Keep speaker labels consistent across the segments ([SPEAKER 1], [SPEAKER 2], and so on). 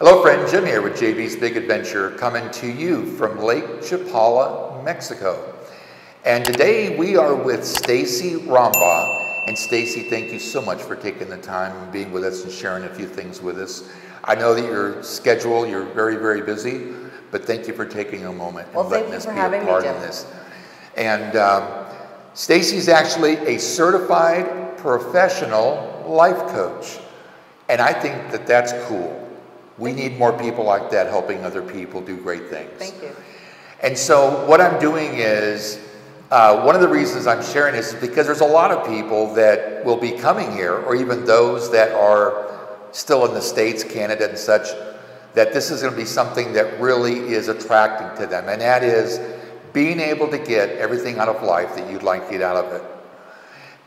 [SPEAKER 1] Hello friend, Jim here with JB's Big Adventure, coming to you from Lake Chapala, Mexico. And today we are with Stacey Rombough. And Stacey, thank you so much for taking the time and being with us and sharing a few things with us. I know that your schedule, you're very, very busy, but thank you for taking a moment and letting us be a part of this. And Stacey's actually a certified professional life coach. And I think that that's cool. We need more people like that helping other people do great things.
[SPEAKER 2] Thank you.
[SPEAKER 1] And so what I'm doing is, one of the reasons I'm sharing this is because there's a lot of people that will be coming here, or even those that are still in the States, Canada and such, that this is going to be something that really is attracting to them. And that is being able to get everything out of life that you'd like to get out of it.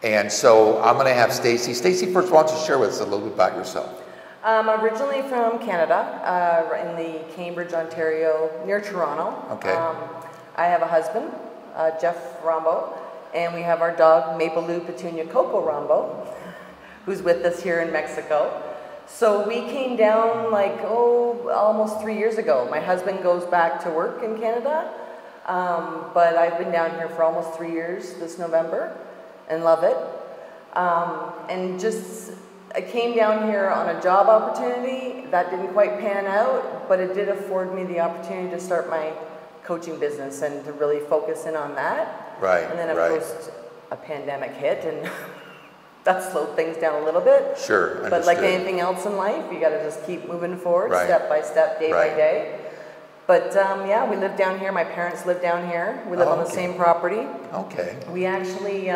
[SPEAKER 1] And so I'm going to have Stacey. Stacey, first, why don't you share with us a little bit about yourself?
[SPEAKER 2] I'm originally from Canada, in the Cambridge, Ontario, near Toronto.
[SPEAKER 1] Okay.
[SPEAKER 2] I have a husband, Jeff Rombough, and we have our dog, Maple Lou Petunia Coco Rombough, who's with us here in Mexico. So we came down like, almost 3 years ago. My husband goes back to work in Canada, but I've been down here for almost 3 years this November and love it. I came down here on a job opportunity that didn't quite pan out, but it did afford me the opportunity to start my coaching business and to really focus in on that.
[SPEAKER 1] Right.
[SPEAKER 2] And then of course a pandemic hit and that slowed things down a little bit.
[SPEAKER 1] Sure. Understood.
[SPEAKER 2] But like anything else in life, you got to just keep moving forward,
[SPEAKER 1] right.
[SPEAKER 2] Step by step, day by day. But yeah, we live down here. My parents live down here. We live on the same property.
[SPEAKER 1] Okay.
[SPEAKER 2] We actually,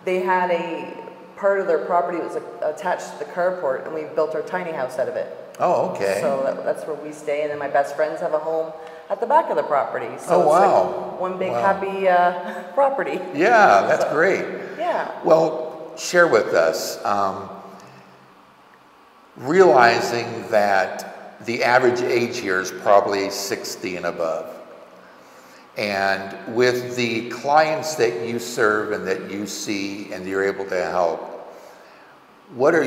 [SPEAKER 2] they had a part of their property that was attached to the carport, and we built our tiny house out of it.
[SPEAKER 1] Oh, okay.
[SPEAKER 2] So that's where we stay, and then my best friends have a home at the back of the property. So
[SPEAKER 1] it's
[SPEAKER 2] like one big happy property.
[SPEAKER 1] Yeah, that's great.
[SPEAKER 2] Yeah.
[SPEAKER 1] Well, share with us, realizing that the average age here is probably 60 and above. And with the clients that you serve and that you see and you're able to help, what are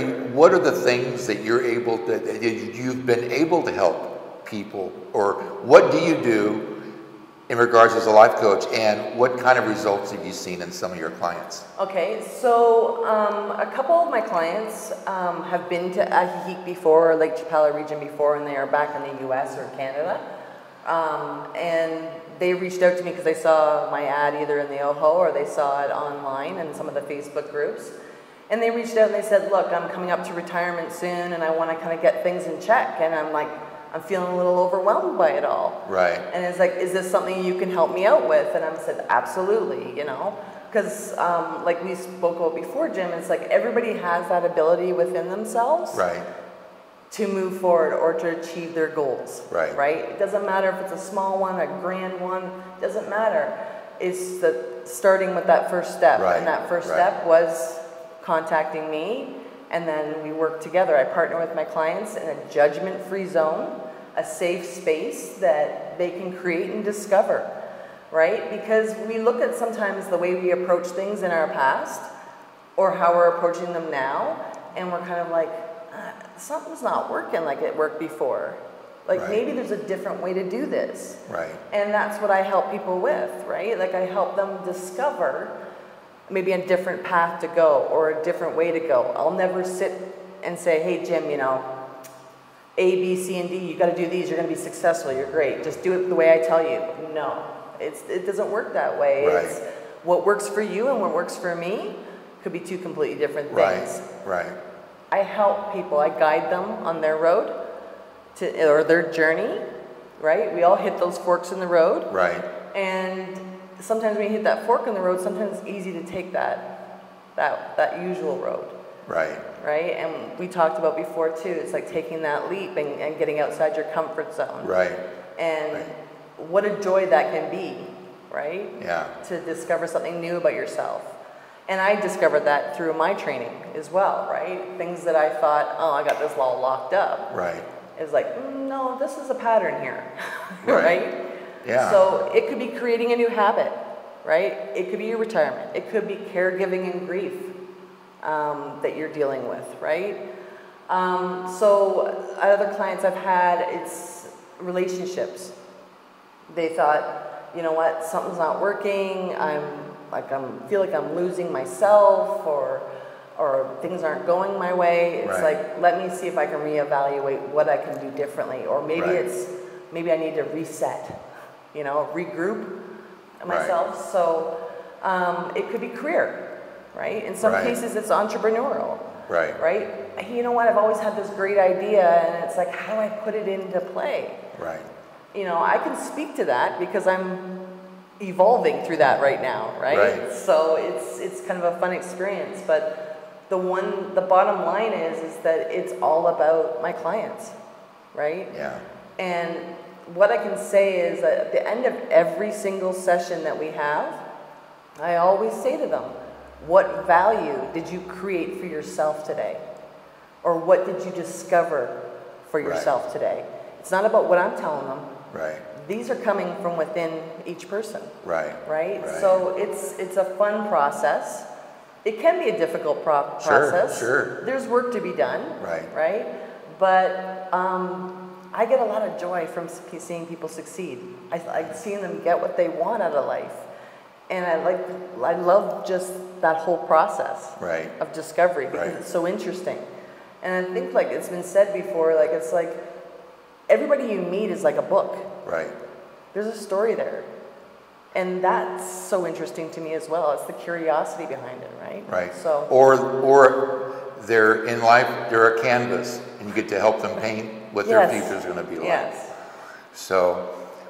[SPEAKER 1] the things that you've been able to help people, or what do you do in regards as a life coach, and what kind of results have you seen in some of your clients? Okay,
[SPEAKER 2] so a couple of my clients have been to Ajijic before, or Lake Chapala region before, and they are back in the US or Canada. And they reached out to me because they saw my ad either in the OHO or they saw it online in some of the Facebook groups. And they reached out and they said, look, I'm coming up to retirement soon and I want to kind of get things in check. And I'm like, I'm feeling a little overwhelmed by it all.
[SPEAKER 1] Right.
[SPEAKER 2] And it's like, is this something you can help me out with? And I said, absolutely, you know. Because like we spoke about before, Jim, it's like everybody has that ability within themselves.
[SPEAKER 1] Right.
[SPEAKER 2] To move forward or to achieve their goals.
[SPEAKER 1] Right.
[SPEAKER 2] Right? It doesn't matter if it's a small one, a grand one, it doesn't matter. It's starting with that first step.
[SPEAKER 1] Right.
[SPEAKER 2] And that first step was contacting me, and then we work together. I partner with my clients in a judgment-free zone, a safe space that they can create and discover. Right? Because we look at sometimes the way we approach things in our past or how we're approaching them now, and we're kind of like, something's not working like it worked before. Like maybe there's a different way to do this.
[SPEAKER 1] Right.
[SPEAKER 2] And that's what I help people with, right? Like I help them discover maybe a different path to go or a different way to go. I'll never sit and say, hey Jim, you know, A, B, C, and D, you got to do these, you're going to be successful, you're great. Just do it the way I tell you. No, it doesn't work that way.
[SPEAKER 1] Right.
[SPEAKER 2] It's what works for you and what works for me could be two completely different things.
[SPEAKER 1] Right.
[SPEAKER 2] I help people, I guide them on their road or their journey, right? We all hit those forks in the road.
[SPEAKER 1] Right.
[SPEAKER 2] And sometimes when you hit that fork in the road, sometimes it's easy to take that usual road.
[SPEAKER 1] Right.
[SPEAKER 2] Right? And we talked about before too, it's like taking that leap and getting outside your comfort zone.
[SPEAKER 1] Right.
[SPEAKER 2] And what a joy that can be, right?
[SPEAKER 1] Yeah.
[SPEAKER 2] To discover something new about yourself. And I discovered that through my training as well, right? Things that I thought, oh, I got this all locked up.
[SPEAKER 1] Right.
[SPEAKER 2] It's like, no, this is a pattern here, right?
[SPEAKER 1] Yeah.
[SPEAKER 2] So it could be creating a new habit, right? It could be your retirement. It could be caregiving and grief that you're dealing with, right? So other clients I've had, it's relationships. They thought, you know what, something's not working. I feel like I'm losing myself, or things aren't going my way. It's like, let me see if I can reevaluate what I can do differently, or maybe maybe I need to reset, you know, regroup myself. So it could be career, right? In some cases, it's entrepreneurial. Right? You know what, I've always had this great idea, and it's like, how do I put it into play? You know, I can speak to that because I'm evolving through that right now, right? So it's kind of a fun experience, but the bottom line is that it's all about my clients, right? And what I can say is that at the end of every single session that we have, I always say to them, what value did you create for yourself today? Or what did you discover for yourself today? It's not about what I'm telling them. These are coming from within each person. So it's a fun process. It can be a difficult process. There's work to be done. But I get a lot of joy from seeing people succeed. I like seeing them get what they want out of life. And I love just that whole process of discovery, because it's so interesting. And I think, like it's been said before, like it's like everybody you meet is like a book. There's a story there. And that's so interesting to me as well. It's the curiosity behind it, So
[SPEAKER 1] or they're in life, they're a canvas, and you get to help them paint what their future is going to be like. So,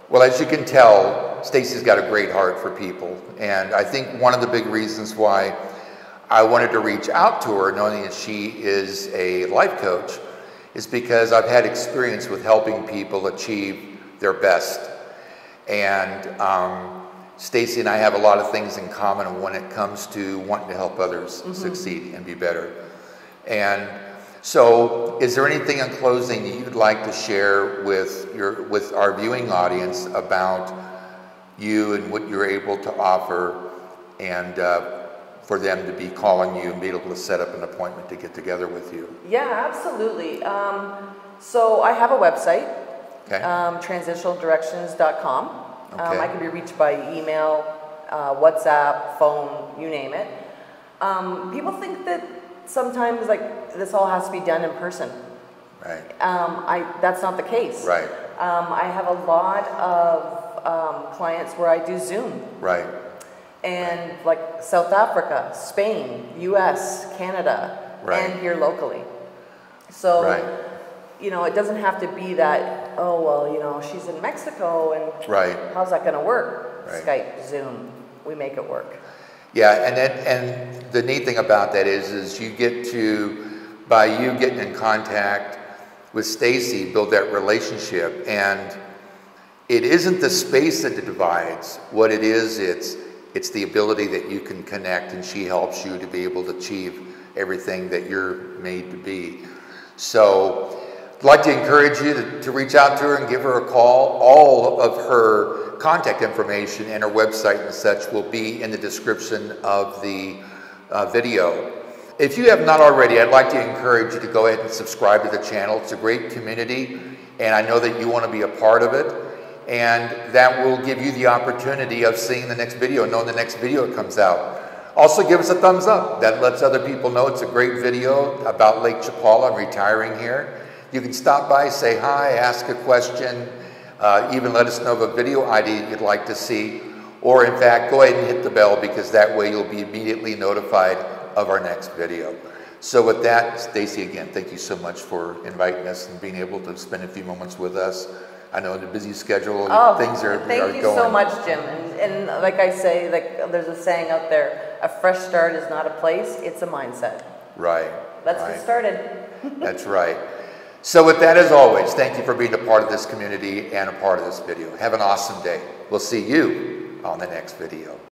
[SPEAKER 1] well, as you can tell, Stacey's got a great heart for people, and I think one of the big reasons why I wanted to reach out to her, knowing that she is a life coach, is because I've had experience with helping people achieve their best. And Stacey and I have a lot of things in common when it comes to wanting to help others succeed and be better. And so, is there anything in closing that you'd like to share with our viewing audience about you and what you're able to offer, and for them to be calling you and be able to set up an appointment to get together with you?
[SPEAKER 2] Yeah, absolutely. So I have a website, TransitionalDirections.com. I can be reached by email, WhatsApp, phone, you name it. People think that sometimes like this all has to be done in person. That's not the case. I have a lot of clients where I do Zoom. And like South Africa, Spain, US, Canada, and here locally. So, you know, it doesn't have to be that, oh, well, you know, she's in Mexico and how's that going to work? Skype, Zoom, we make it work.
[SPEAKER 1] Yeah, and the neat thing about that is you get to, by you getting in contact with Stacey, build that relationship. And it isn't the space that divides. What it is, it's the ability that you can connect, and she helps you to be able to achieve everything that you're made to be. So I'd like to encourage you to reach out to her and give her a call. All of her contact information and her website and such will be in the description of the video. If you have not already, I'd like to encourage you to go ahead and subscribe to the channel. It's a great community, and I know that you want to be a part of it. And that will give you the opportunity of seeing the next video, knowing the next video comes out. Also, give us a thumbs up. That lets other people know it's a great video about Lake Chapala. I'm retiring here. You can stop by, say hi, ask a question, even let us know of a video idea you'd like to see. Or in fact, go ahead and hit the bell, because that way you'll be immediately notified of our next video. So with that, Stacey, again, thank you so much for inviting us and being able to spend a few moments with us. I know the busy schedule, things are going.
[SPEAKER 2] Thank you so much, Jim. And like I say, like there's a saying out there, a fresh start is not a place, it's a mindset. Let's get started.
[SPEAKER 1] That's right. So with that, as always, thank you for being a part of this community and a part of this video. Have an awesome day. We'll see you on the next video.